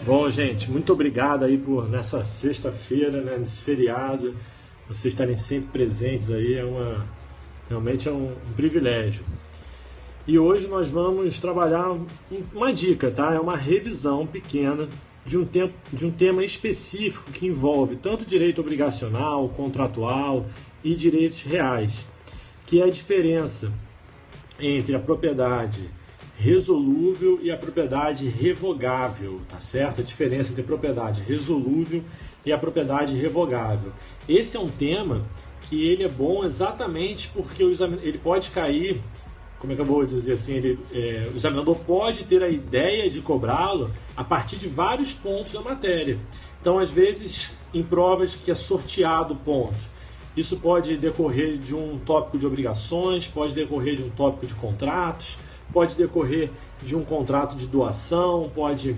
Bom, gente, muito obrigado aí por nessa sexta-feira, né, nesse feriado, vocês estarem sempre presentes aí, realmente é um privilégio. E hoje nós vamos trabalhar uma dica, tá? É uma revisão pequena de um tema específico que envolve tanto direito obrigacional, contratual e direitos reais, que é a diferença entre a propriedade resolúvel e a propriedade revogável, tá certo? A diferença entre a propriedade resolúvel e a propriedade revogável. Esse é um tema que ele é bom exatamente porque ele pode cair, como é que eu vou dizer assim, o examinador pode ter a ideia de cobrá-lo a partir de vários pontos da matéria. Então, às vezes, em provas que é sorteado pontos, isso pode decorrer de um tópico de obrigações, pode decorrer de um tópico de contratos, pode decorrer de um contrato de doação, pode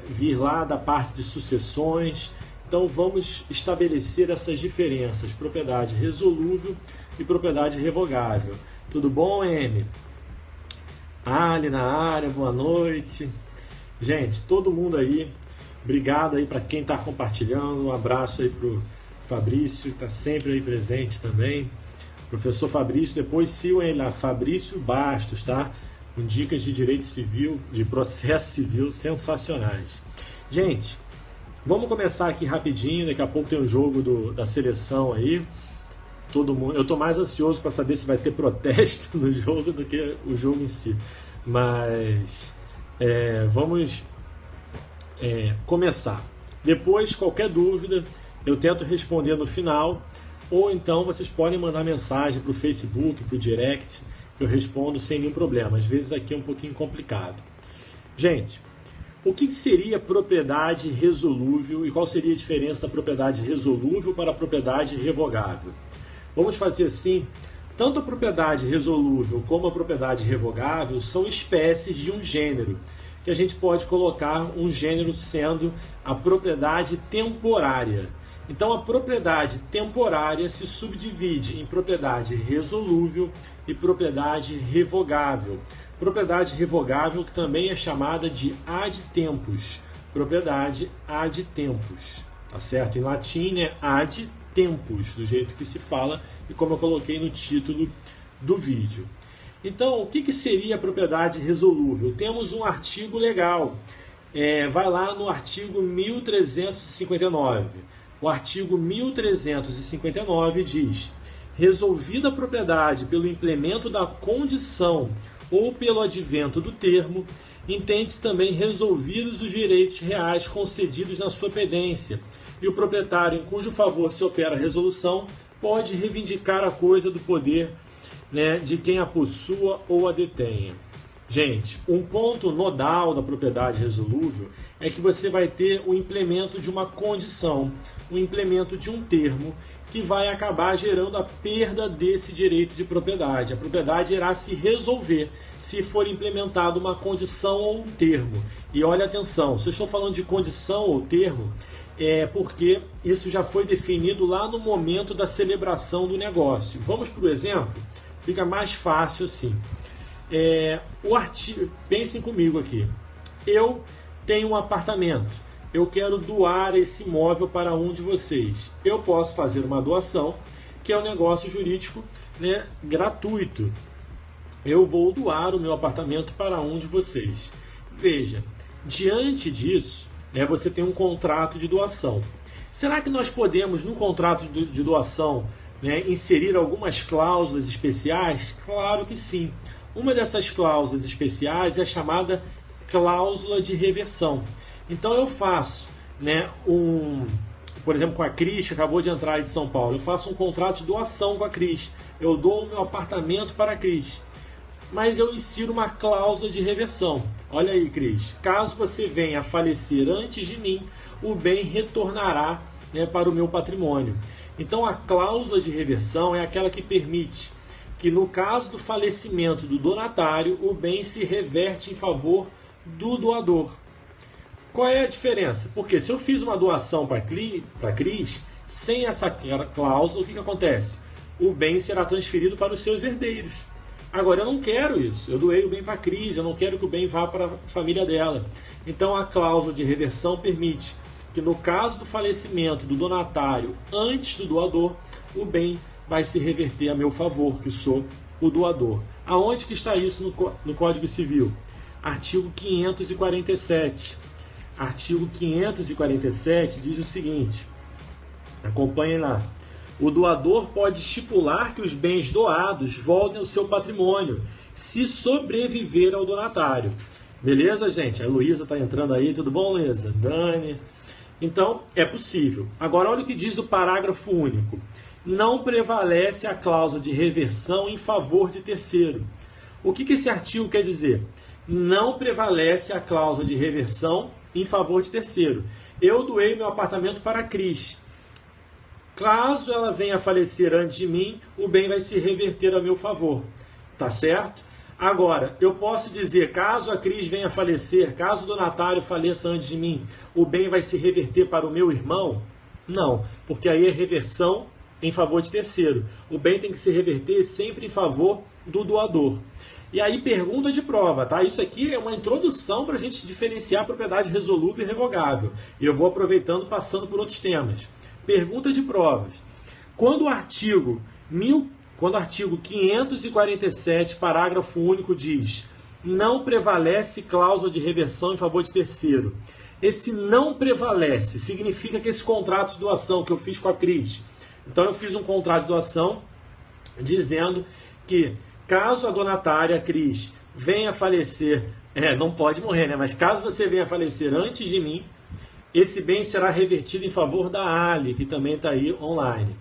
vir lá da parte de sucessões. Então vamos estabelecer essas diferenças, propriedade resolúvel e propriedade revogável. Tudo bom, M? Ali na área, boa noite. Gente, todo mundo aí, obrigado aí para quem está compartilhando, um abraço aí para o Fabrício, que está sempre aí presente também. Professor Fabrício, depois sigam ele lá, Fabrício Bastos, tá? Com dicas de direito civil, de processo civil sensacionais. Gente, vamos começar aqui rapidinho, daqui a pouco tem o jogo da seleção aí. Todo mundo, eu estou mais ansioso para saber se vai ter protesto no jogo do que o jogo em si. Mas vamos começar. Depois, qualquer dúvida, eu tento responder no final. Ou então vocês podem mandar mensagem para o Facebook, para o direct, que eu respondo sem nenhum problema. Às vezes aqui é um pouquinho complicado. Gente, o que seria propriedade resolúvel e qual seria a diferença da propriedade resolúvel para a propriedade revogável? Vamos fazer assim, tanto a propriedade resolúvel como a propriedade revogável são espécies de um gênero, que a gente pode colocar um gênero sendo a propriedade temporária. Então, a propriedade temporária se subdivide em propriedade resolúvel e propriedade revogável. Propriedade revogável que também é chamada de ad tempus. Propriedade ad tempus, tá certo? Em latim é ad tempus, do jeito que se fala e como eu coloquei no título do vídeo. Então, o que seria a propriedade resolúvel? Temos um artigo legal. Vai lá no artigo 1359. O artigo 1359 diz: resolvida a propriedade pelo implemento da condição ou pelo advento do termo, entende-se também resolvidos os direitos reais concedidos na sua pendência, e o proprietário em cujo favor se opera a resolução pode reivindicar a coisa do poder, de quem a possua ou a detenha. Gente, um ponto nodal da propriedade resolúvel é que você vai ter o implemento de uma condição, o implemento de um termo que vai acabar gerando a perda desse direito de propriedade. A propriedade irá se resolver se for implementada uma condição ou um termo. E olha atenção, se eu estou falando de condição ou termo, é porque isso já foi definido lá no momento da celebração do negócio. Vamos para o exemplo? Fica mais fácil assim. O artigo, pensem comigo aqui. Eu tenho um apartamento, eu quero doar esse imóvel para um de vocês. Eu posso fazer uma doação, que é um negócio jurídico, gratuito. Eu vou doar o meu apartamento para um de vocês. Veja, diante disso, você tem um contrato de doação. Será que nós podemos, no contrato de doação, inserir algumas cláusulas especiais? Claro que sim. Uma dessas cláusulas especiais é a chamada cláusula de reversão. Então eu faço, por exemplo, com a Cris, que acabou de entrar aí de São Paulo, eu faço um contrato de doação com a Cris. Eu dou o meu apartamento para a Cris. Mas eu insiro uma cláusula de reversão. Olha aí, Cris. Caso você venha a falecer antes de mim, o bem retornará para o meu patrimônio. Então a cláusula de reversão é aquela que permite que no caso do falecimento do donatário, o bem se reverte em favor do doador. Qual é a diferença? Porque se eu fiz uma doação para a Cris, sem essa cláusula, o que acontece? O bem será transferido para os seus herdeiros. Agora, eu não quero isso. Eu doei o bem para a Cris, eu não quero que o bem vá para a família dela. Então, a cláusula de reversão permite que, no caso do falecimento do donatário antes do doador, o bem vai se reverter a meu favor, que sou o doador. Aonde que está isso no Código Civil? Artigo 547. Artigo 547 diz o seguinte, acompanhem lá. O doador pode estipular que os bens doados voltem ao seu patrimônio, se sobreviver ao donatário. Beleza, gente? A Luísa está entrando aí. Tudo bom, Luísa? Dani. Então, é possível. Agora, olha o que diz o parágrafo único. Não prevalece a cláusula de reversão em favor de terceiro. O que esse artigo quer dizer? Não prevalece a cláusula de reversão em favor de terceiro. Eu doei meu apartamento para a Cris. Caso ela venha a falecer antes de mim, o bem vai se reverter a meu favor. Tá certo? Agora, eu posso dizer, caso a Cris venha a falecer, caso o donatário faleça antes de mim, o bem vai se reverter para o meu irmão? Não, porque aí é reversão em favor de terceiro. O bem tem que se reverter sempre em favor do doador. E aí, pergunta de prova, tá? Isso aqui é uma introdução para a gente diferenciar propriedade resolúvel e revogável. E eu vou aproveitando, passando por outros temas. Pergunta de provas. Quando o artigo 547, parágrafo único, diz não prevalece cláusula de reversão em favor de terceiro. Esse não prevalece significa que esse contrato de doação que eu fiz com a Cris, então eu fiz um contrato de doação dizendo que caso a donatária, a Cris, venha a falecer, não pode morrer, né? Mas caso você venha a falecer antes de mim, esse bem será revertido em favor da Ali, que também está aí online.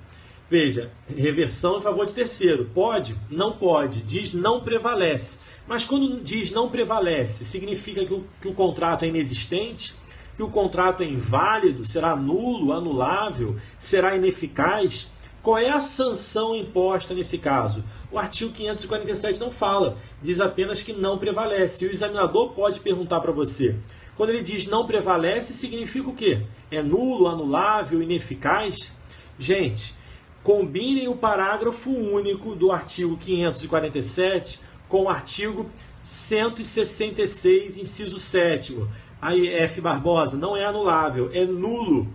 Veja, reversão em favor de terceiro. Pode? Não pode. Diz não prevalece. Mas quando diz não prevalece, significa que o contrato é inexistente? Que o contrato é inválido? Será nulo, anulável? Será ineficaz? Qual é a sanção imposta nesse caso? O artigo 547 não fala. Diz apenas que não prevalece. E o examinador pode perguntar para você. Quando ele diz não prevalece, significa o quê? É nulo, anulável, ineficaz? Gente, combinem o parágrafo único do artigo 547 com o artigo 166, inciso 7º. Aí, F. Barbosa, não é anulável, é nulo.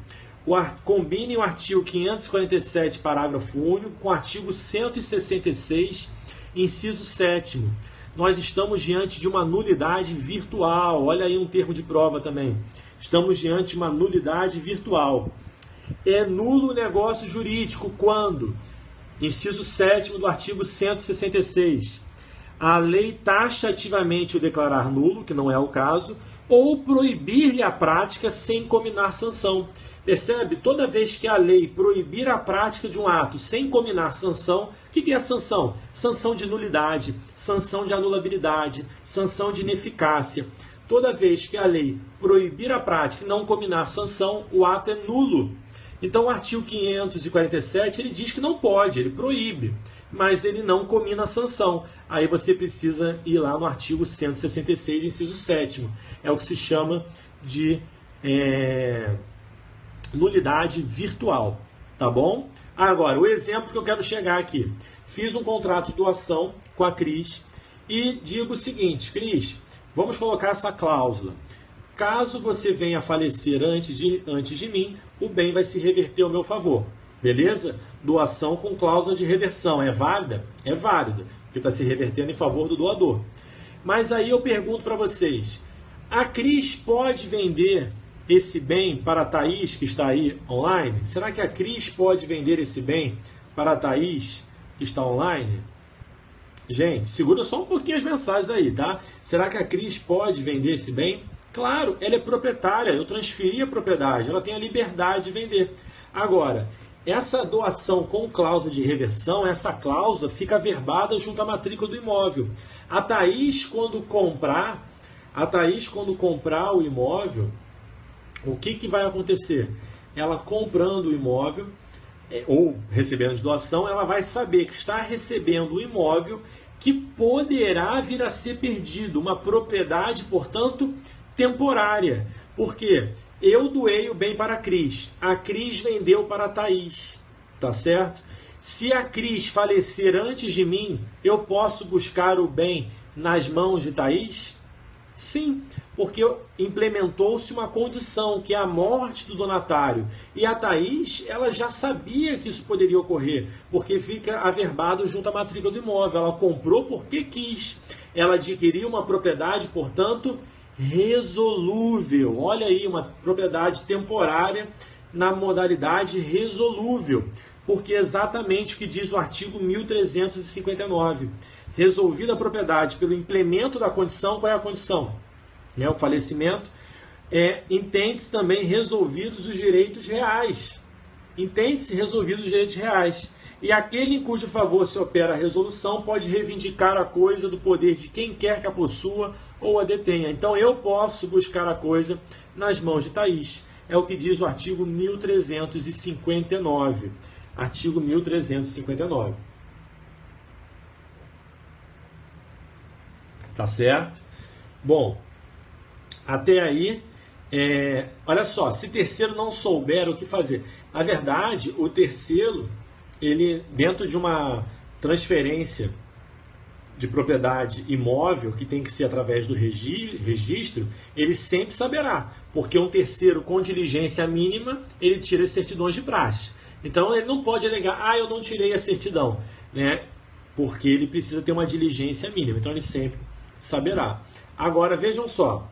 Combinem o artigo 547, parágrafo único, com o artigo 166, inciso 7º. Nós estamos diante de uma nulidade virtual. Olha aí um termo de prova também. Estamos diante de uma nulidade virtual. É nulo o negócio jurídico quando, inciso 7º do artigo 166, a lei taxativamente o declarar nulo, que não é o caso, ou proibir-lhe a prática sem cominar sanção. Percebe? Toda vez que a lei proibir a prática de um ato sem cominar sanção, o que é a sanção? Sanção de nulidade, sanção de anulabilidade, sanção de ineficácia. Toda vez que a lei proibir a prática e não cominar sanção, o ato é nulo. Então o artigo 547 ele diz que não pode, ele proíbe, mas ele não comina a sanção. Aí você precisa ir lá no artigo 166, inciso 7º. É o que se chama de nulidade virtual, tá bom? Agora, o exemplo que eu quero chegar aqui. Fiz um contrato de doação com a Cris e digo o seguinte, Cris, vamos colocar essa cláusula. Caso você venha a falecer antes de mim, o bem vai se reverter ao meu favor. Beleza? Doação com cláusula de reversão. É válida? É válida, porque está se revertendo em favor do doador. Mas aí eu pergunto para vocês, a Cris pode vender esse bem para a Thaís, que está aí online? Será que a Cris pode vender esse bem para a Thaís, que está online? Gente, segura só um pouquinho as mensagens aí, tá? Será que a Cris pode vender esse bem? Claro, ela é proprietária, eu transferi a propriedade, ela tem a liberdade de vender. Agora, essa doação com cláusula de reversão, essa cláusula fica averbada junto à matrícula do imóvel. A Thaís, quando comprar o imóvel, o que vai acontecer? Ela comprando o imóvel, ou recebendo de doação, ela vai saber que está recebendo um imóvel que poderá vir a ser perdido, uma propriedade, portanto, temporária. Por quê? Eu doei o bem para a Cris vendeu para a Thaís, tá certo? Se a Cris falecer antes de mim, eu posso buscar o bem nas mãos de Thaís? Sim, porque implementou-se uma condição, que é a morte do donatário. E a Thaís, ela já sabia que isso poderia ocorrer, porque fica averbado junto à matrícula do imóvel. Ela comprou porque quis. Ela adquiriu uma propriedade, portanto, resolúvel. Olha aí, uma propriedade temporária na modalidade resolúvel, porque é exatamente o que diz o artigo 1359. Resolvida a propriedade pelo implemento da condição, qual é a condição? O falecimento. Entende-se também resolvidos os direitos reais. Entende-se resolvidos os direitos reais. E aquele em cujo favor se opera a resolução pode reivindicar a coisa do poder de quem quer que a possua ou a detenha. Então eu posso buscar a coisa nas mãos de Thaís. É o que diz o artigo 1359. Artigo 1359. Tá certo? Bom, até aí, olha só, se terceiro não souber o que fazer. Na verdade, o terceiro, ele dentro de uma transferência de propriedade imóvel, que tem que ser através do registro, ele sempre saberá, porque um terceiro com diligência mínima, ele tira as certidões de praxe. Então ele não pode alegar, eu não tirei a certidão, né? Porque ele precisa ter uma diligência mínima, então ele sempre saberá. Agora vejam só,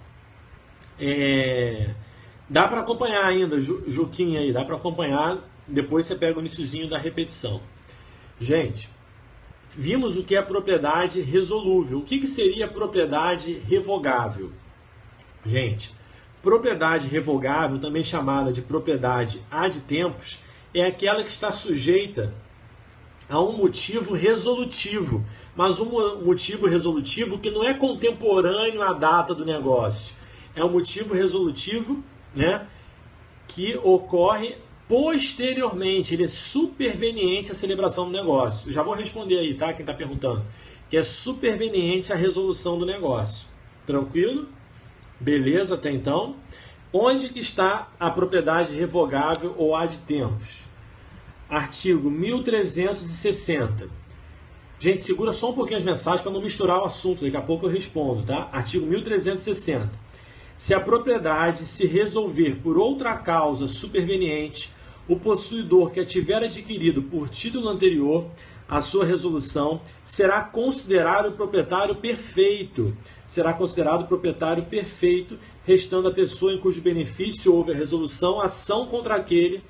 dá para acompanhar ainda, Juquinha aí, dá para acompanhar, depois você pega o iniciozinho da repetição. Gente, vimos o que é propriedade resolúvel. O que seria propriedade revogável? Gente, propriedade revogável, também chamada de propriedade ad tempos, é aquela que está sujeita a um motivo resolutivo, mas um motivo resolutivo que não é contemporâneo à data do negócio. É um motivo resolutivo, né, que ocorre posteriormente, ele é superveniente à celebração do negócio. Eu já vou responder aí, tá? Quem está perguntando. Que é superveniente à resolução do negócio. Tranquilo? Beleza até então? Onde que está a propriedade revogável ou ad tempos? Artigo 1360. Gente, segura só um pouquinho as mensagens para não misturar o assunto. Daqui a pouco eu respondo, tá? Artigo 1360. Se a propriedade se resolver por outra causa superveniente, o possuidor que a tiver adquirido por título anterior à sua resolução será considerado proprietário perfeito. Será considerado proprietário perfeito, restando a pessoa em cujo benefício houve a resolução, ação contra aquele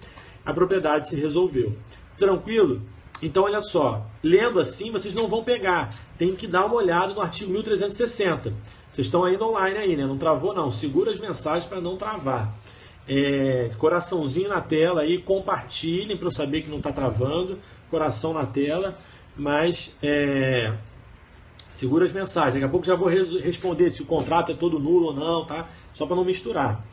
a propriedade se resolveu. Tranquilo? Então, olha só, lendo assim, vocês não vão pegar. Tem que dar uma olhada no artigo 1360. Vocês estão ainda online aí, né? Não travou, não. Segura as mensagens para não travar. Coraçãozinho na tela aí, compartilhem para eu saber que não está travando. Coração na tela, mas segura as mensagens. Daqui a pouco já vou responder se o contrato é todo nulo ou não, tá? Só para não misturar.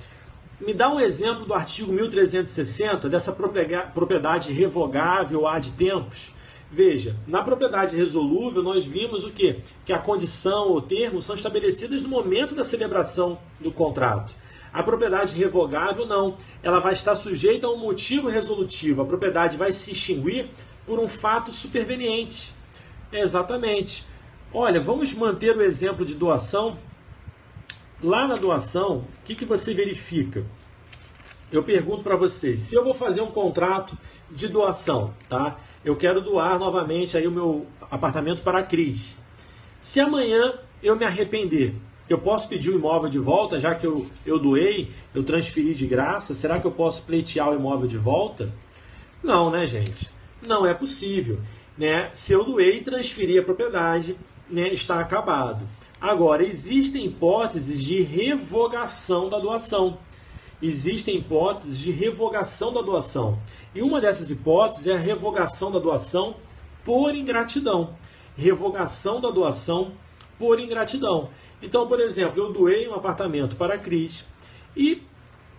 Me dá um exemplo do artigo 1360, dessa propriedade revogável ad tempos. Veja, na propriedade resolúvel nós vimos o quê? Que a condição ou termo são estabelecidas no momento da celebração do contrato. A propriedade revogável não, ela vai estar sujeita a um motivo resolutivo. A propriedade vai se extinguir por um fato superveniente. Exatamente. Olha, vamos manter o exemplo de doação. Lá na doação, o que você verifica? Eu pergunto para vocês, se eu vou fazer um contrato de doação, tá? Eu quero doar novamente aí o meu apartamento para a Cris. Se amanhã eu me arrepender, eu posso pedir o imóvel de volta, já que eu doei, eu transferi de graça? Será que eu posso pleitear o imóvel de volta? Não, né, gente? Não é possível, né? Se eu doei e transferi a propriedade, né, está acabado. Agora, existem hipóteses de revogação da doação. Existem hipóteses de revogação da doação. E uma dessas hipóteses é a revogação da doação por ingratidão. Revogação da doação por ingratidão. Então, por exemplo, eu doei um apartamento para a Cris e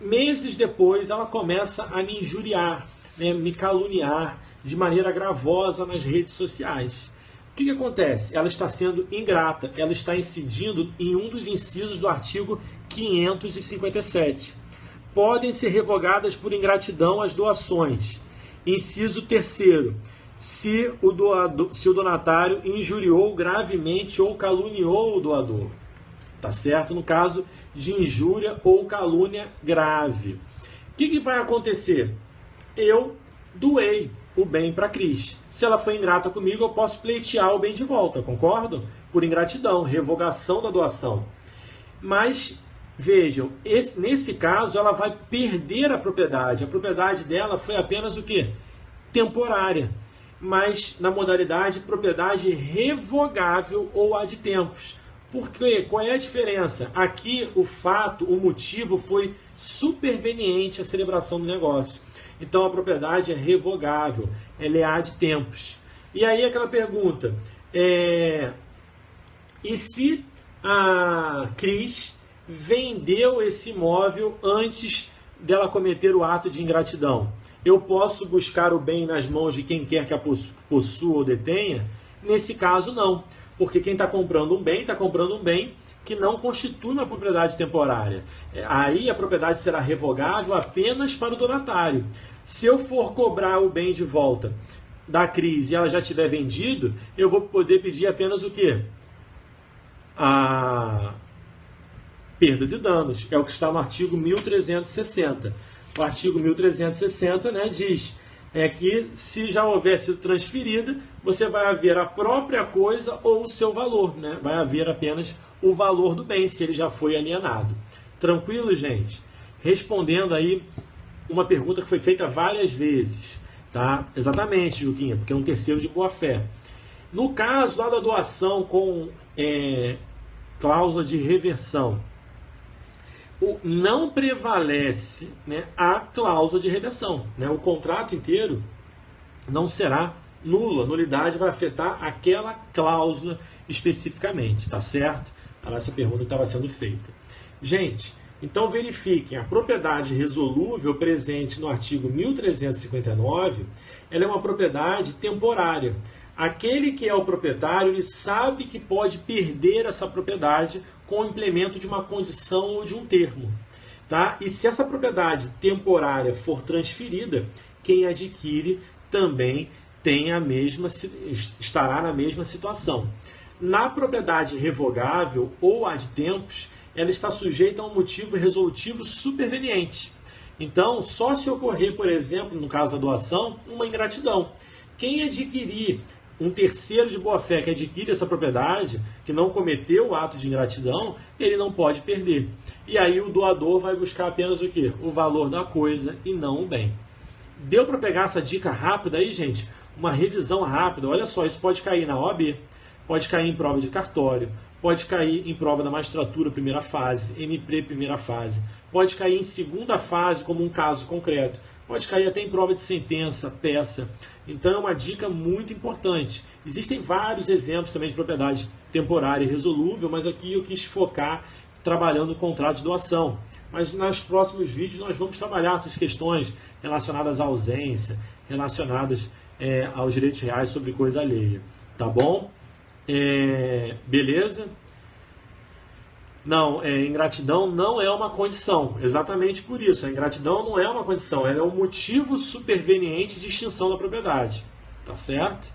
meses depois ela começa a me injuriar, né, me caluniar de maneira gravosa nas redes sociais. O que acontece? Ela está sendo ingrata, ela está incidindo em um dos incisos do artigo 557. Podem ser revogadas por ingratidão as doações. Inciso 3º. se o donatário injuriou gravemente ou caluniou o doador. Tá certo? No caso de injúria ou calúnia grave. O que vai acontecer? Eu doei o bem para a Cris. Se ela foi ingrata comigo, eu posso pleitear o bem de volta, concordam? Por ingratidão, revogação da doação. Mas, vejam, nesse caso ela vai perder a propriedade. A propriedade dela foi apenas o quê? Temporária. Mas na modalidade propriedade revogável ou ad tempos. Por quê? Qual é a diferença? Aqui o motivo foi superveniente à celebração do negócio. Então a propriedade é revogável, ela é ad tempos. E aí aquela pergunta, e se a Cris vendeu esse imóvel antes dela cometer o ato de ingratidão? Eu posso buscar o bem nas mãos de quem quer que a possua ou detenha? Nesse caso não, porque quem está comprando um bem que não constitui uma propriedade temporária. Aí a propriedade será revogável apenas para o donatário. Se eu for cobrar o bem de volta da Cris e ela já tiver vendido, eu vou poder pedir apenas o quê? Perdas e danos. É o que está no artigo 1360. O artigo 1360, né, diz que se já houver sido transferida, você vai haver a própria coisa ou o seu valor, né? Vai haver apenas o valor do bem, se ele já foi alienado. Tranquilo, gente? Respondendo aí uma pergunta que foi feita várias vezes, tá? Exatamente, Juquinha, porque é um terceiro de boa-fé. No caso lá da doação com cláusula de reversão, não prevalece, né, a cláusula de reversão, né? O contrato inteiro não será nulo, a nulidade vai afetar aquela cláusula especificamente, tá certo? Era essa pergunta que estava sendo feita. Gente, então verifiquem, a propriedade resolúvel presente no artigo 1359, ela é uma propriedade temporária. Aquele que é o proprietário, ele sabe que pode perder essa propriedade com o implemento de uma condição ou de um termo. Tá? E se essa propriedade temporária for transferida, quem adquire também estará na mesma situação. Na propriedade revogável ou ad tempos, ela está sujeita a um motivo resolutivo superveniente. Então, só se ocorrer, por exemplo, no caso da doação, uma ingratidão. Quem adquirir, um terceiro de boa-fé que adquire essa propriedade, que não cometeu o ato de ingratidão, ele não pode perder. E aí o doador vai buscar apenas o quê? O valor da coisa e não o bem. Deu para pegar essa dica rápida aí, gente? Uma revisão rápida. Olha só, isso pode cair na OAB, pode cair em prova de cartório, pode cair em prova da magistratura primeira fase, MPRE primeira fase, pode cair em segunda fase como um caso concreto, pode cair até em prova de sentença, peça. Então é uma dica muito importante. Existem vários exemplos também de propriedade temporária e resolúvel, mas aqui eu quis focar trabalhando o contrato de doação. Mas nos próximos vídeos nós vamos trabalhar essas questões relacionadas à ausência, relacionadas aos direitos reais sobre coisa alheia. Tá bom? Beleza? Não, ingratidão não é uma condição, exatamente por isso. A ingratidão não é uma condição, ela é um motivo superveniente de extinção da propriedade. Tá certo?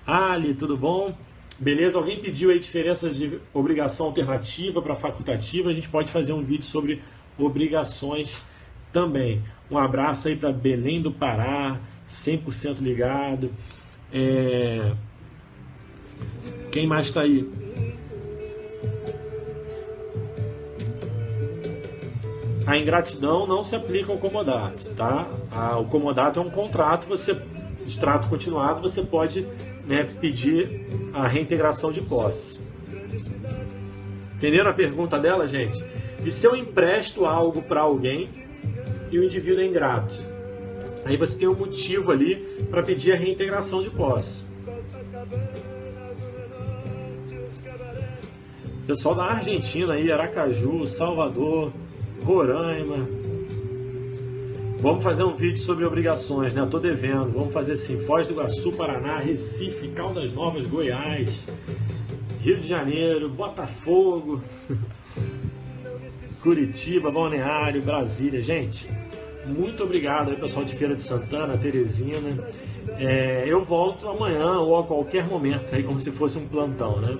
Ali, tudo bom? Beleza? Alguém pediu aí diferenças de obrigação alternativa para facultativa, a gente pode fazer um vídeo sobre obrigações também. Um abraço aí para Belém do Pará, 100% ligado. Quem mais está aí? A ingratidão não se aplica ao comodato, tá? O comodato é um contrato, de trato continuado, você pode, né, pedir a reintegração de posse. Entenderam a pergunta dela, gente? E se eu empresto algo para alguém e o indivíduo é ingrato? Aí você tem um motivo ali para pedir a reintegração de posse. Pessoal da Argentina aí, Aracaju, Salvador, Roraima. Vamos fazer um vídeo sobre obrigações, né? Eu tô devendo. Vamos fazer sim. Foz do Iguaçu, Paraná, Recife, Caldas Novas, Goiás, Rio de Janeiro, Botafogo, Curitiba, Balneário, Brasília. Gente, Muito obrigado aí, pessoal de Feira de Santana, Teresina. Eu volto amanhã ou a qualquer momento, aí como se fosse um plantão, né?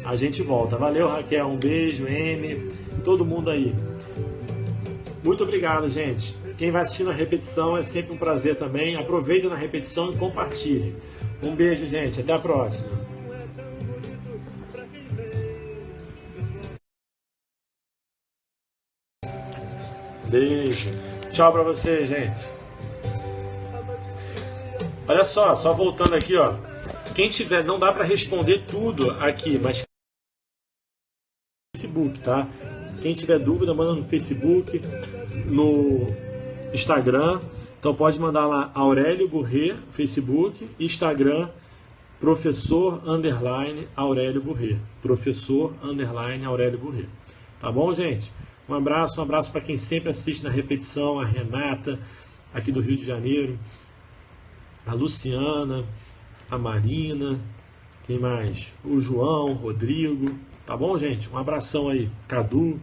A gente volta. Valeu, Raquel. Um beijo, M, todo mundo aí. Muito obrigado, gente. Quem vai assistindo a repetição é sempre um prazer também. Aproveite na repetição e compartilhe. Um beijo, gente. Até a próxima. Beijo. Tchau pra vocês, gente. Olha só voltando aqui, ó. Quem tiver, não dá pra responder tudo aqui, mas Facebook, tá? Quem tiver dúvida, manda no Facebook, no Instagram. Então pode mandar lá Aurélio Burré, Facebook, Instagram, professor_Aurélio Burré. Professor_Aurélio Burré. Tá bom, gente? Um abraço para quem sempre assiste na repetição, a Renata, aqui do Rio de Janeiro, a Luciana, a Marina, quem mais? O João, o Rodrigo. Tá bom, gente? Um abração aí. Cadu.